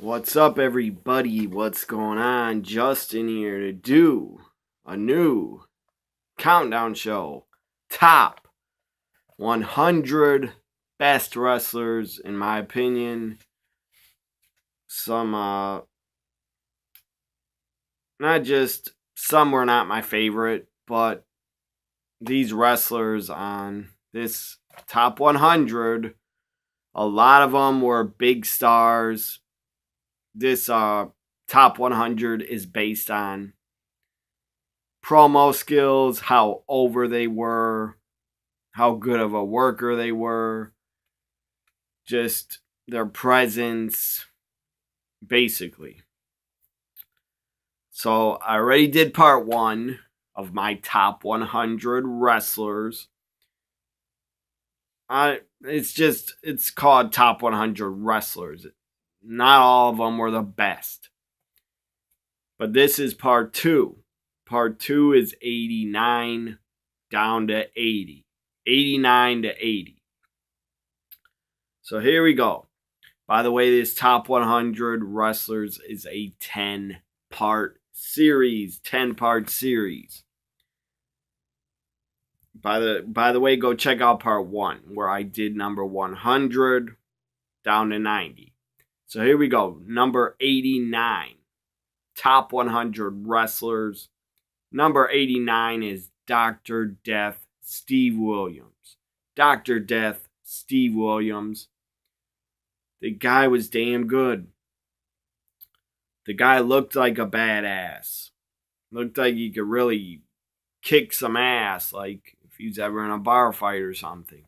What's up, everybody? What's going on? Justin here to do a new countdown show. Top 100 best wrestlers, in my opinion. Some, not just some were not my favorite, but these wrestlers on this top 100, a lot of them were big stars. This top 100 is based on promo skills, how over they were, how good of a worker they were, just their presence, basically. So I already did part 1 of my top 100 wrestlers. It's called top 100 wrestlers. Not all of them were the best. But this is part 2. Part 2 is 89 down to 80. 89 to 80. So here we go. By the way, this top 100 wrestlers is a 10-part series. 10-part series. By the way, go check out part 1 where I did number 100 down to 90. So here we go. Number 89. Top 100 wrestlers. Number 89 is Dr. Death Steve Williams. Dr. Death Steve Williams. The guy was damn good. The guy looked like a badass. Looked like he could really kick some ass, like if he was ever in a bar fight or something.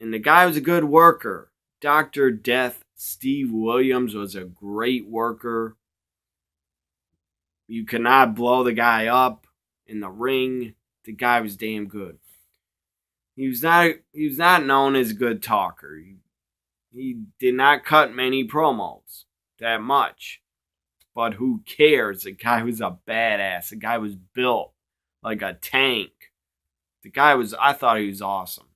And the guy was a good worker. Dr. Death Steve Williams was a great worker. You cannot blow the guy up in the ring. The guy was damn good. He was not known as a good talker. He did not cut many promos that much. But who cares? The guy was a badass. The guy was built like a tank. I thought he was awesome.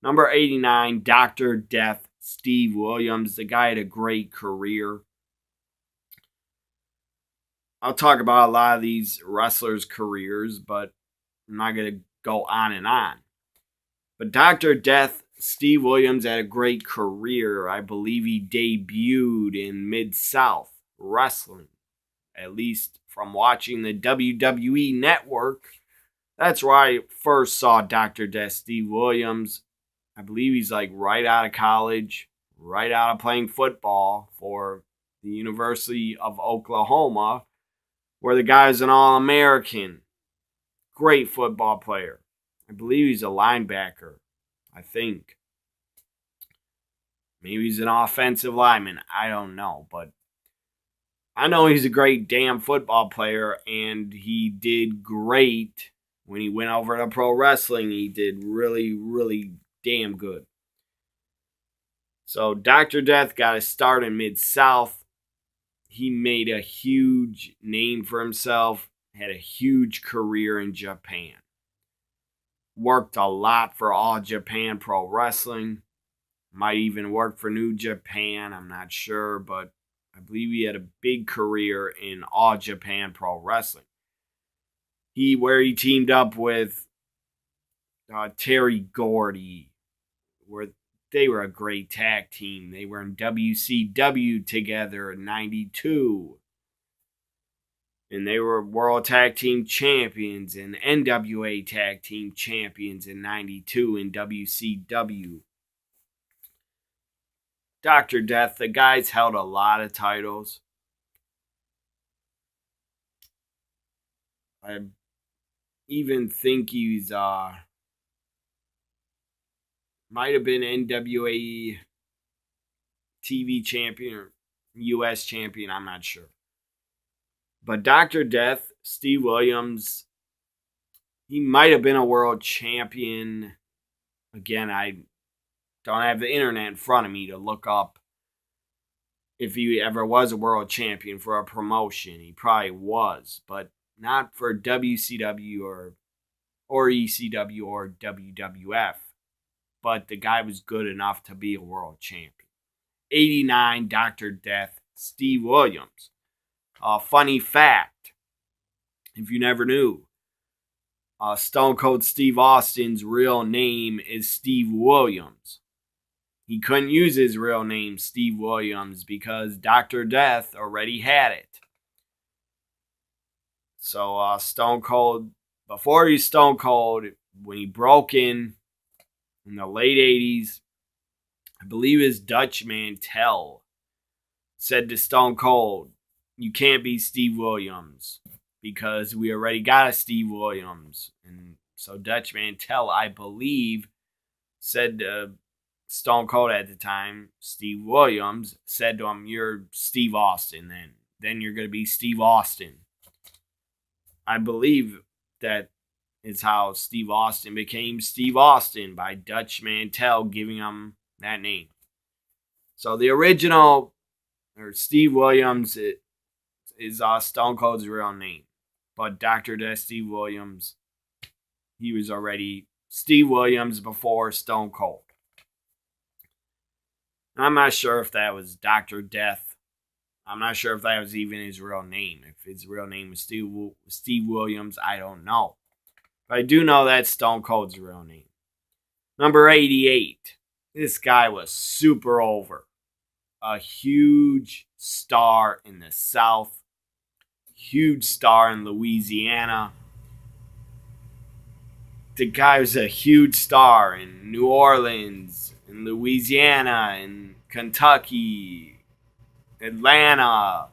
Number 89, Dr. Death Steve Williams. The guy had a great career. I'll talk about a lot of these wrestlers' careers, but I'm not going to go on and on. But Dr. Death Steve Williams had a great career. I believe he debuted in Mid-South Wrestling, at least from watching the WWE Network. That's where I first saw Dr. Death Steve Williams. I believe he's like right out of college, right out of playing football for the University of Oklahoma, where the guy's an All-American. Great football player. I believe he's a linebacker, I think. Maybe he's an offensive lineman. I don't know, but I know he's a great damn football player, and he did great when he went over to pro wrestling. He did really, really damn good. So Dr. Death got a start in Mid-South. He made a huge name for himself, had a huge career in Japan. Worked a lot for All Japan Pro Wrestling. Might even work for New Japan, I'm not sure, but I believe he had a big career in All Japan Pro Wrestling. Where he teamed up with Terry Gordy, where they were a great tag team. They were in WCW together in 92. And they were World Tag Team Champions and NWA Tag Team Champions in 92 in WCW. Dr. Death, the guy's held a lot of titles. I even think he's might have been NWA TV champion or US champion, I'm not sure. But Dr. Death, Steve Williams, he might have been a world champion. Again, I don't have the internet in front of me to look up if he ever was a world champion for a promotion. He probably was, but not for WCW or ECW or WWF. But the guy was good enough to be a world champion. 89, Dr. Death Steve Williams. Funny fact, if you never knew, Stone Cold Steve Austin's real name is Steve Williams. He couldn't use his real name, Steve Williams, because Dr. Death already had it. So Stone Cold, before he's Stone Cold, when he broke in the late 80s, I believe his Dutch Mantel said to Stone Cold, you can't be Steve Williams because we already got a Steve Williams. And so Dutch Mantel, I believe, said to Stone Cold at the time, Steve Williams, said to him, you're Steve Austin then. Then you're going to be Steve Austin. I believe that is how Steve Austin became Steve Austin, by Dutch Mantel giving him that name. So the original, or Steve Williams, is Stone Cold's real name. But Dr. Death Steve Williams, he was already Steve Williams before Stone Cold. I'm not sure if that was Dr. Death. I'm not sure if that was even his real name. If his real name was Steve Williams, I don't know. But I do know that's Stone Cold's real name. Number 88. This guy was super over. A huge star in the South. Huge star in Louisiana. The guy was a huge star in New Orleans, in Louisiana, in Kentucky, Atlanta.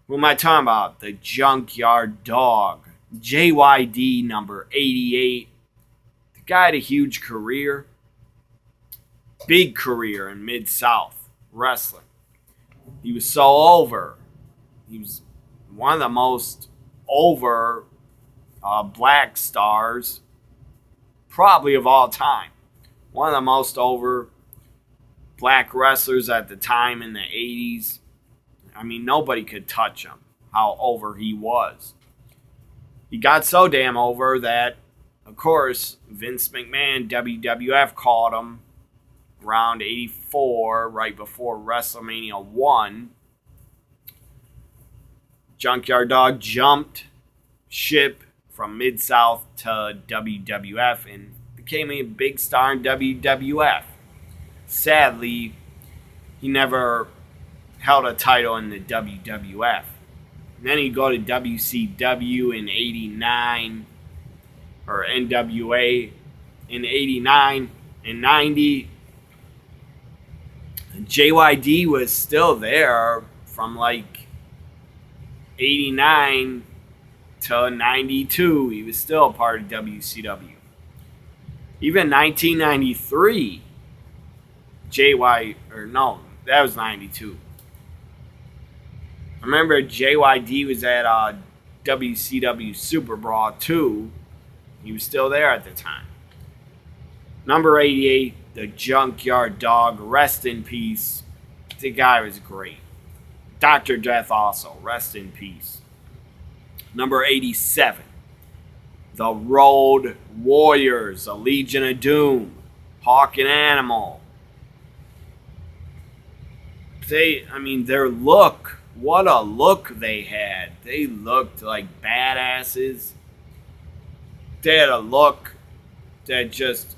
Who am I talking about? The Junkyard Dog. JYD number 88. The guy had a huge career. Big career in Mid-South wrestling. He was so over. He was one of the most over black stars probably of all time. One of the most over black wrestlers at the time in the 80s. I mean, nobody could touch him, how over he was. He got so damn over that, of course, Vince McMahon, WWF, called him around 84, right before WrestleMania 1. Junkyard Dog jumped ship from Mid-South to WWF and became a big star in WWF. Sadly, he never held a title in the WWF. And then he'd go to WCW in 89, or NWA in 89 and 90. JYD was still there from like 89 to 92. He was still a part of WCW. Even 1993, that was 92. I remember JYD was at WCW Super Brawl 2. He was still there at the time. Number 88, the Junkyard Dog, rest in peace. The guy was great. Dr. Death also, rest in peace. Number 87, the Road Warriors, the Legion of Doom, Hawk and Animal. Their look, what a look they had. They looked like badasses. They had a look that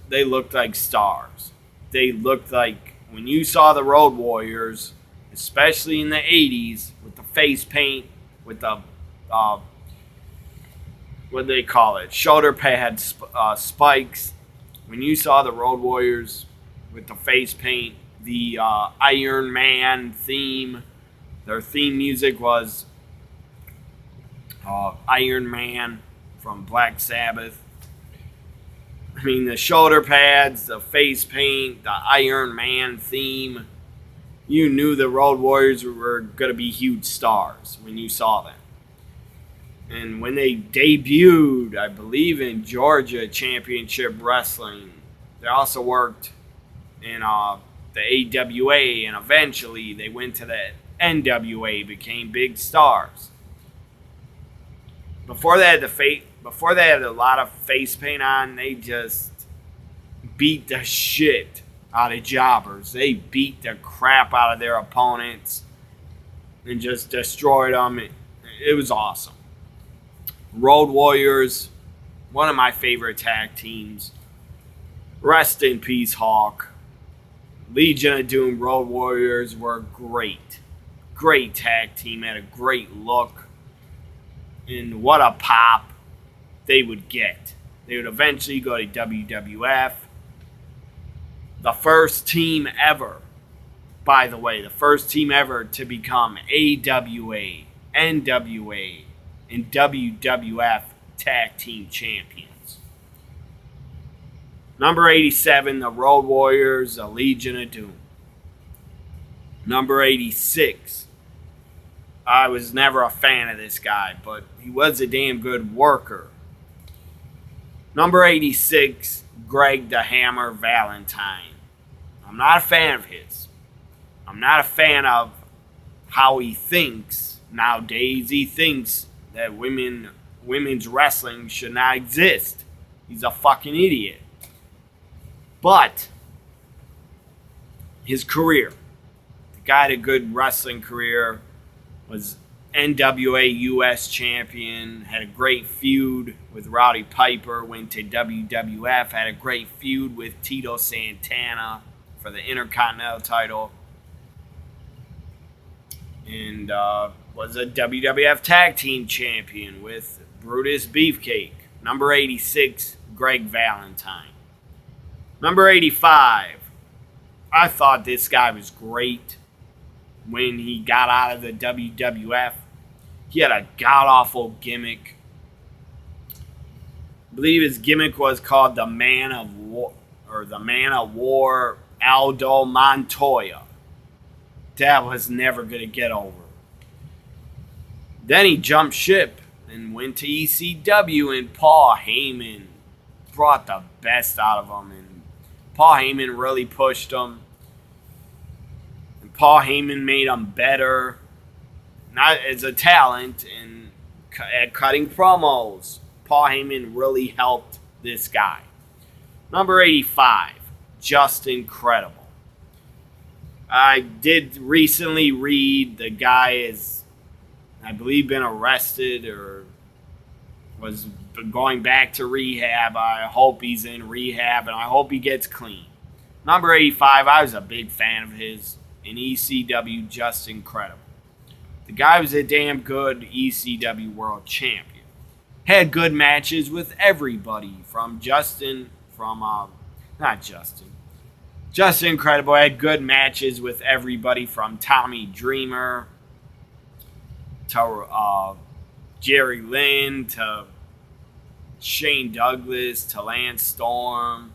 they looked like stars. They looked like, when you saw the Road Warriors, especially in the 80s, with the face paint, with the, what do they call it, shoulder pad spikes. When you saw the Road Warriors with the face paint, the Iron Man theme, their theme music was Iron Man from Black Sabbath. The shoulder pads, the face paint, the Iron Man theme. You knew the Road Warriors were going to be huge stars when you saw them. And when they debuted, I believe in Georgia Championship Wrestling, they also worked in the AWA, and eventually they went to the NWA, became big stars. Before they had a lot of face paint on, they just beat the shit out of jobbers. They beat the crap out of their opponents. and just destroyed them. It was awesome. Road Warriors, one of my favorite tag teams. Rest in peace, Hawk. Legion of Doom, Road Warriors were great. Great tag team, had a great look. And what a pop they would get. They would eventually go to WWF. The first team ever, by the way, the first team ever to become AWA, NWA, and WWF tag team champions. Number 87, the Road Warriors, the Legion of Doom. Number 86, I was never a fan of this guy, but he was a damn good worker. Number 86, Greg the Hammer Valentine. I'm not a fan of his. I'm not a fan of how he thinks. Nowadays, he thinks that women's wrestling should not exist. He's a fucking idiot. But his career, the guy had a good wrestling career, was NWA US champion, had a great feud with Roddy Piper, went to WWF, had a great feud with Tito Santana for the Intercontinental title, and was a WWF Tag Team Champion with Brutus Beefcake. Number 86, Greg Valentine. Number 85, I thought this guy was great when he got out of the WWF. He had a god-awful gimmick. I believe his gimmick was called the Man of War, or the Man of War Aldo Montoya. That was never going to get over. Then he jumped ship and went to ECW, and Paul Heyman brought the best out of him, and Paul Heyman really pushed him. And Paul Heyman made him better, not as a talent, and at cutting promos. Paul Heyman really helped this guy. Number 85, Just Incredible. I did recently read the guy is, I believe, been arrested or was going back to rehab. I hope he's in rehab, and I hope he gets clean. Number 85, I was a big fan of his in ECW, Just Incredible. The guy was a damn good ECW World Champion. Had good matches with everybody Just Incredible had good matches with everybody from Tommy Dreamer to Jerry Lynn to Shane Douglas to Lance Storm.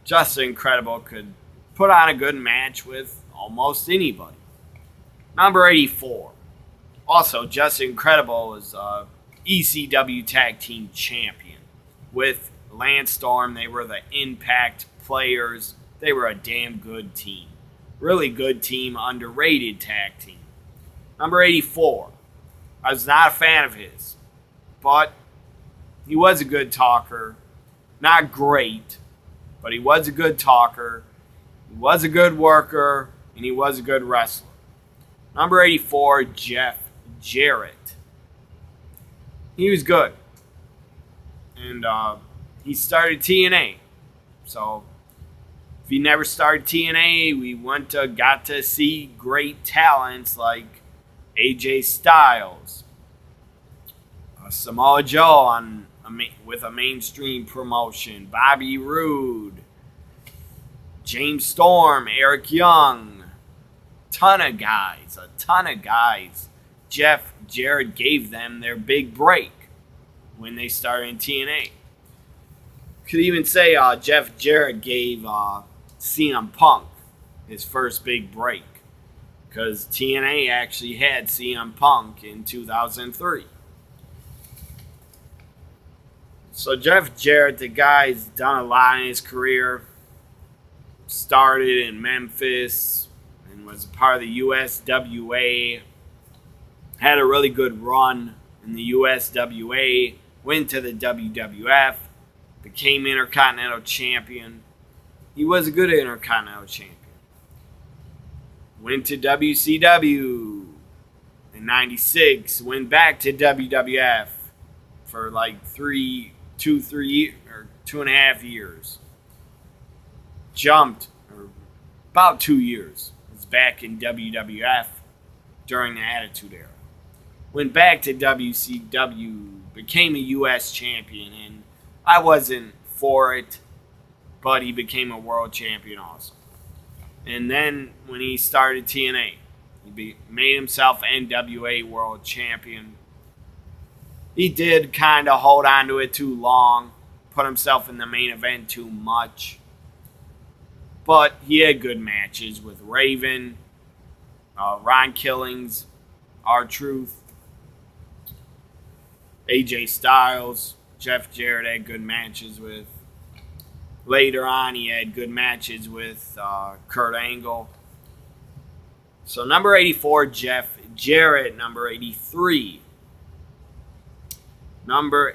Just Incredible could put on a good match with almost anybody. Number 84. Also, Just Incredible is ECW Tag Team Champion with Lance Storm. They were the Impact Players. They were a damn good team. Really good team, underrated tag team. Number 84. I was not a fan of his, but he was a good talker. Not great, but he was a good talker. He was a good worker, and he was a good wrestler. Number 84, Jeff Jarrett. He was good. And he started TNA. So if he never started TNA, we got to see great talents like AJ Styles, Samoa Joe with a mainstream promotion, Bobby Roode, James Storm, Eric Young, a ton of guys. Jeff Jarrett gave them their big break when they started in TNA. Could even say Jeff Jarrett gave CM Punk his first big break, because TNA actually had CM Punk in 2003. So Jeff Jarrett, the guy's done a lot in his career. Started in Memphis and was a part of the USWA. Had a really good run in the USWA. Went to the WWF. Became Intercontinental Champion. He was a good Intercontinental Champion. Went to WCW. In 96, went back to WWF for like 2.5 years. Jumped, or about 2 years. Was back in WWF during the Attitude Era. Went back to WCW, became a U.S. champion, and I wasn't for it, but he became a world champion also. And then when he started TNA, he made himself NWA world champion. He did kind of hold on to it too long, put himself in the main event too much. But he had good matches with Raven, Ron Killings, R-Truth, AJ Styles, Jeff Jarrett had good matches with. Later on, he had good matches with Kurt Angle. So number 84, Jeff Jarrett. Number 83. Number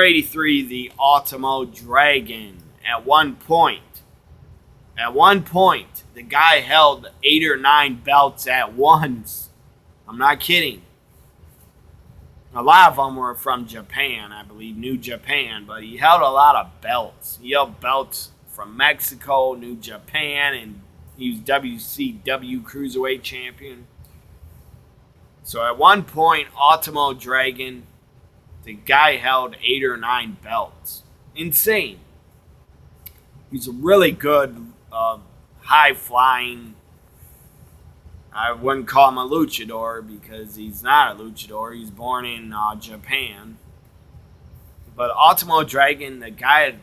83, the Ultimo Dragon. At one point, the guy held 8 or 9 belts at once. I'm not kidding. A lot of them were from Japan, I believe, New Japan, but he held a lot of belts. He held belts from Mexico, New Japan, and he was WCW Cruiserweight Champion. So at one point, Ultimo Dragon, the guy held 8 or 9 belts. Insane. He's a really good, high-flying, I wouldn't call him a luchador because he's not a luchador. He's born in Japan. But Ultimo Dragon, the guy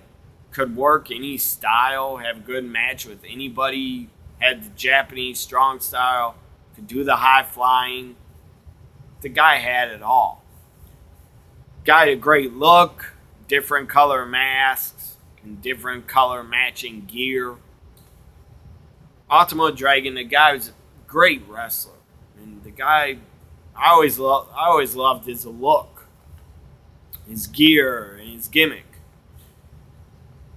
could work any style, have a good match with anybody, had the Japanese strong style, could do the high-flying. The guy had it all. Guy had a great look, different color masks, and different color matching gear. Ultimo Dragon, the guy was a great wrestler. And the guy, I always loved his look, his gear, and his gimmick.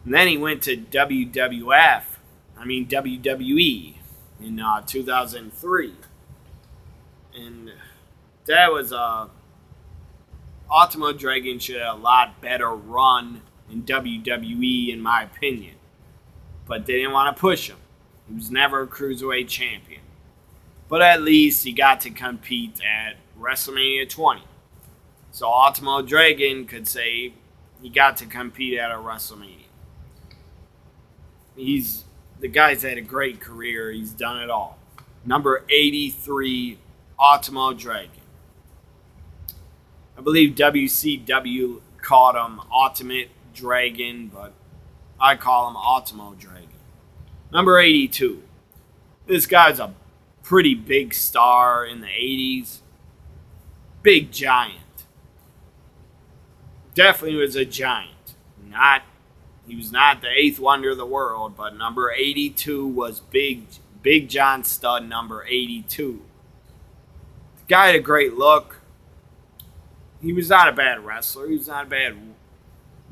And then he went to WWE in 2003. And that was Ultimo Dragon should have a lot better run in WWE, in my opinion. But they didn't want to push him. He was never a Cruiserweight champion. But at least he got to compete at WrestleMania 20. So Ultimo Dragon could say he got to compete at a WrestleMania. The guy's had a great career. He's done it all. Number 83, Ultimo Dragon. I believe WCW called him Ultimate Dragon, but I call him Ultimo Dragon. Number 82. This guy's a pretty big star in the 80s. Big giant. Definitely was a giant. He was not the 8th wonder of the world, but number 82 was Big John Studd, number 82. The guy had a great look. He was not a bad wrestler. He was not a bad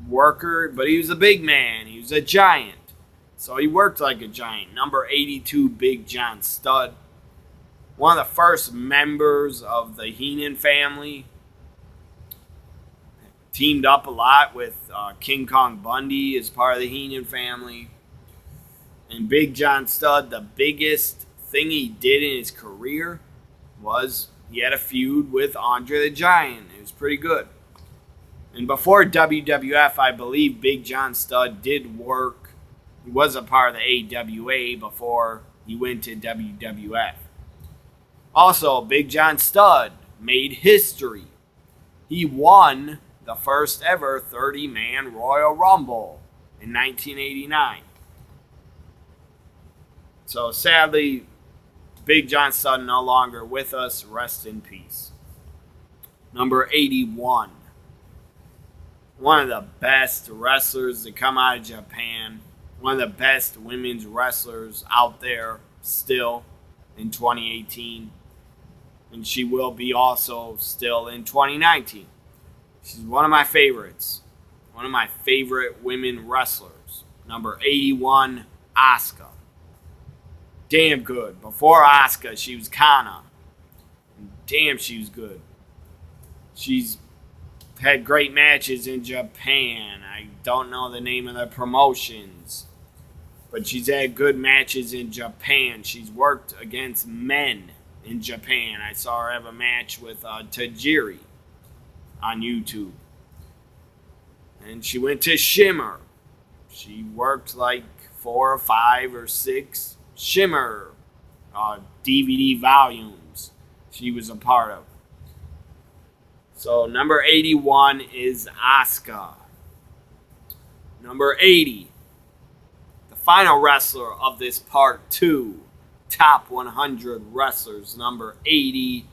worker, but he was a big man. He was a giant. So he worked like a giant. Number 82, Big John Studd. One of the first members of the Heenan family. Teamed up a lot with King Kong Bundy as part of the Heenan family. And Big John Studd, the biggest thing he did in his career was he had a feud with Andre the Giant. It was pretty good. And before WWF, I believe Big John Studd did work. He was a part of the AWA before he went to WWF. Also, Big John Studd made history. He won the first ever 30-man Royal Rumble in 1989. So sadly, Big John Studd no longer with us. Rest in peace. Number 81. One of the best wrestlers to come out of Japan. One of the best women's wrestlers out there still in 2018. And she will be also still in 2019. She's one of my favorites. One of my favorite women wrestlers. Number 81, Asuka. damn good. Before Asuka, she was Kana. Damn, she was good. She's had great matches in Japan. I don't know the name of the promotions, but she's had good matches in Japan. She's worked against men in Japan. I saw her have a match with Tajiri on YouTube. And she went to Shimmer. She worked like 4 or 5 or 6 Shimmer DVD volumes she was a part of. So number 81 is Asuka. Number 80, the final wrestler of this part 2, top 100 wrestlers. Number 80,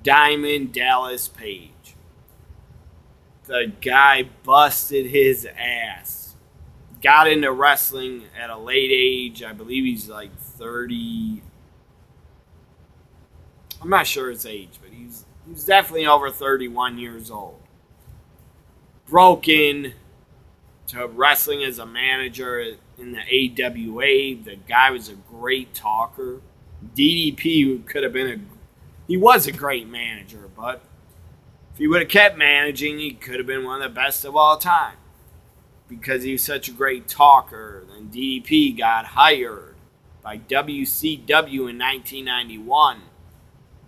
Diamond Dallas Page. The guy busted his ass. Got into wrestling at a late age. I believe he's like 30. I'm not sure his age, but he's definitely over 31 years old. Broke in to wrestling as a manager in the AWA. The guy was a great talker. DDP could have been he was a great manager, but if he would have kept managing, he could have been one of the best of all time. Because he was such a great talker, then DDP got hired by WCW in 1991,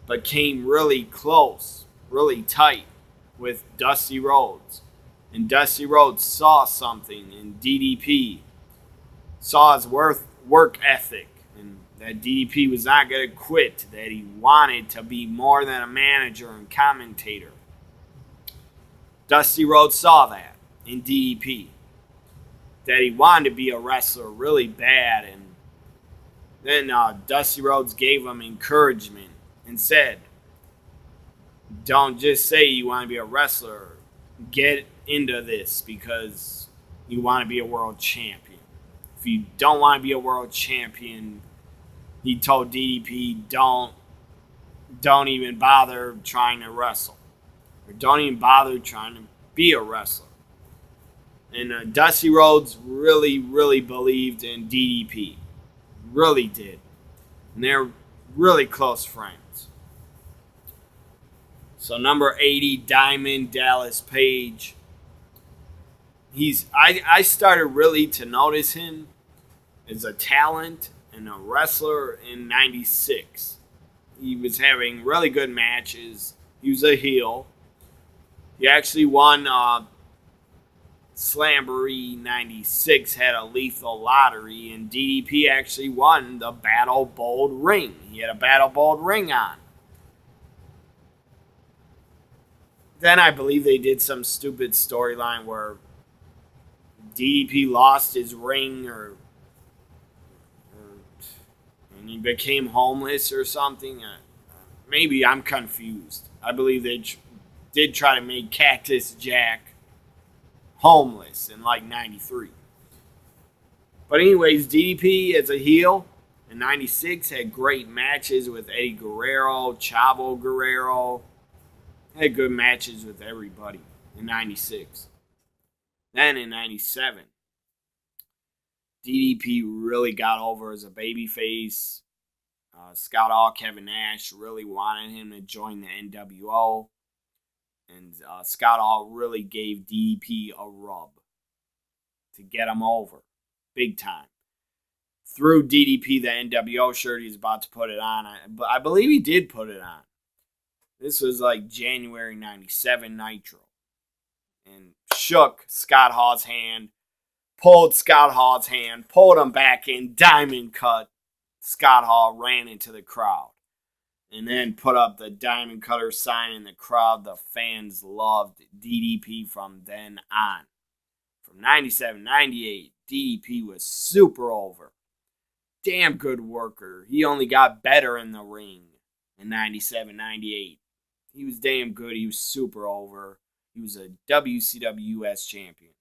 but came really close, really tight with Dusty Rhodes. And Dusty Rhodes saw something in DDP, saw his work ethic, and that DDP was not going to quit, that he wanted to be more than a manager and commentator. Dusty Rhodes saw that in DDP, that he wanted to be a wrestler really bad, and then Dusty Rhodes gave him encouragement and said, don't just say you want to be a wrestler, get into this because you want to be a world champion. If you don't want to be a world champion, he told DDP, don't even bother trying to wrestle, or don't even bother trying to be a wrestler. And Dusty Rhodes really, really believed in DDP. Really did. And they're really close friends. So number 80, Diamond Dallas Page. I started really to notice him as a talent and a wrestler in 96. He was having really good matches. He was a heel. He actually won Slamboree 96, had a lethal lottery, and DDP actually won the Battle Bold ring. He had a Battle Bold ring on. Then I believe they did some stupid storyline where DDP lost his ring and he became homeless or something. Maybe I'm confused. I believe they did try to make Cactus Jack homeless in like 93. But anyways, DDP as a heel in 96 had great matches with Eddie Guerrero, Chavo Guerrero. Had good matches with everybody in 96. Then in 97, DDP really got over as a babyface. Scott Hall, Kevin Nash really wanted him to join the NWO. And Scott Hall really gave DDP a rub to get him over. Big time. Threw DDP the NWO shirt. He was about to put it on. But I believe he did put it on. This was like January 97 Nitro. And shook Scott Hall's hand. Pulled Scott Hall's hand. Pulled him back in. Diamond cut. Scott Hall ran into the crowd. And then put up the Diamond Cutter sign in the crowd. The fans loved DDP from then on. From 97, 98, DDP was super over. Damn good worker. He only got better in the ring in 97, 98. He was damn good. He was super over. He was a WCW US champion.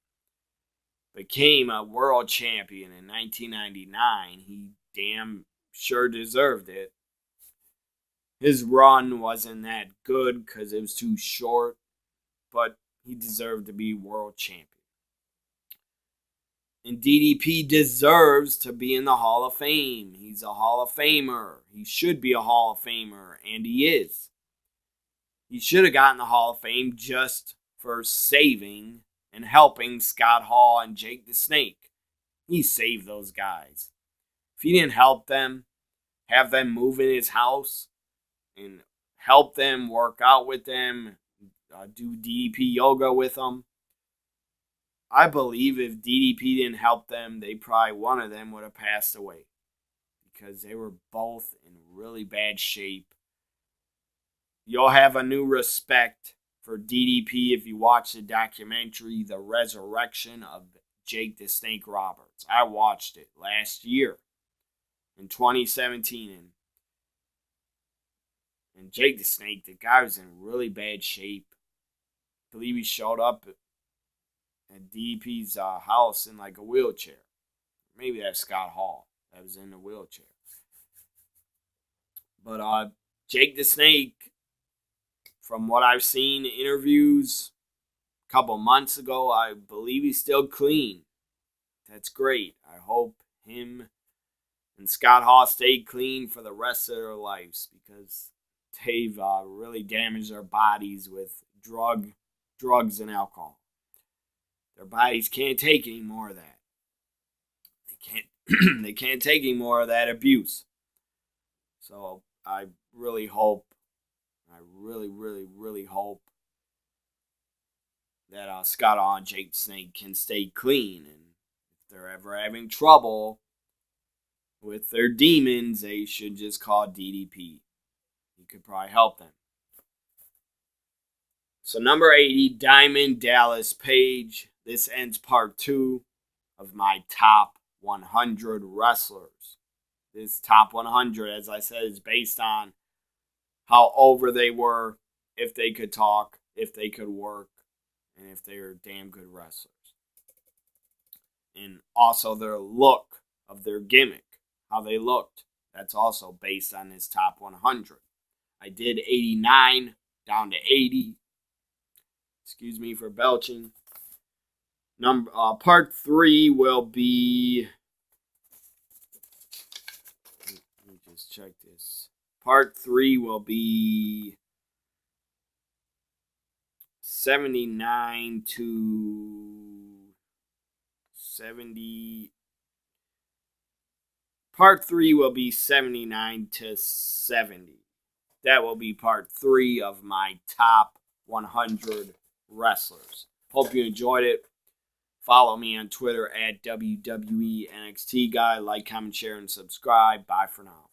Became a world champion in 1999. He damn sure deserved it. His run wasn't that good because it was too short, but he deserved to be world champion. And DDP deserves to be in the Hall of Fame. He's a Hall of Famer. He should be a Hall of Famer, and he is. He should have gotten the Hall of Fame just for saving and helping Scott Hall and Jake the Snake. He saved those guys. If he didn't help them, have them move in his house, and help them, work out with them, do DDP yoga with them, I believe if DDP didn't help them, one of them would have passed away. Because they were both in really bad shape. You'll have a new respect for DDP if you watch the documentary, The Resurrection of Jake the Snake Roberts. I watched it last year in 2017. And Jake the Snake, the guy was in really bad shape. I believe he showed up at DDP's house in like a wheelchair. Maybe that's Scott Hall that was in the wheelchair. But Jake the Snake, from what I've seen in interviews a couple months ago, I believe he's still clean. That's great. I hope him and Scott Hall stay clean for the rest of their lives, because they've really damaged their bodies with drugs and alcohol. Their bodies can't take any more of that. They can't take any more of that abuse. So I really hope, really hope that Scott Hall and Jake Snake can stay clean. And if they're ever having trouble with their demons, they should just call DDP. He could probably help them. So number 80, Diamond Dallas Page. This ends part 2 of my top 100 wrestlers. This top 100, as I said, is based on how over they were, if they could talk, if they could work, and if they were damn good wrestlers. And also their look of their gimmick, how they looked. That's also based on this top 100. I did 89 down to 80. Excuse me for belching. Part 3 will be... Let me just check this. Part 3 will be 79 to 70. Part 3 will be 79 to 70. That will be part 3 of my top 100 wrestlers. Hope you enjoyed it. Follow me on Twitter at WWE NXT Guy. Like, comment, share, and subscribe. Bye for now.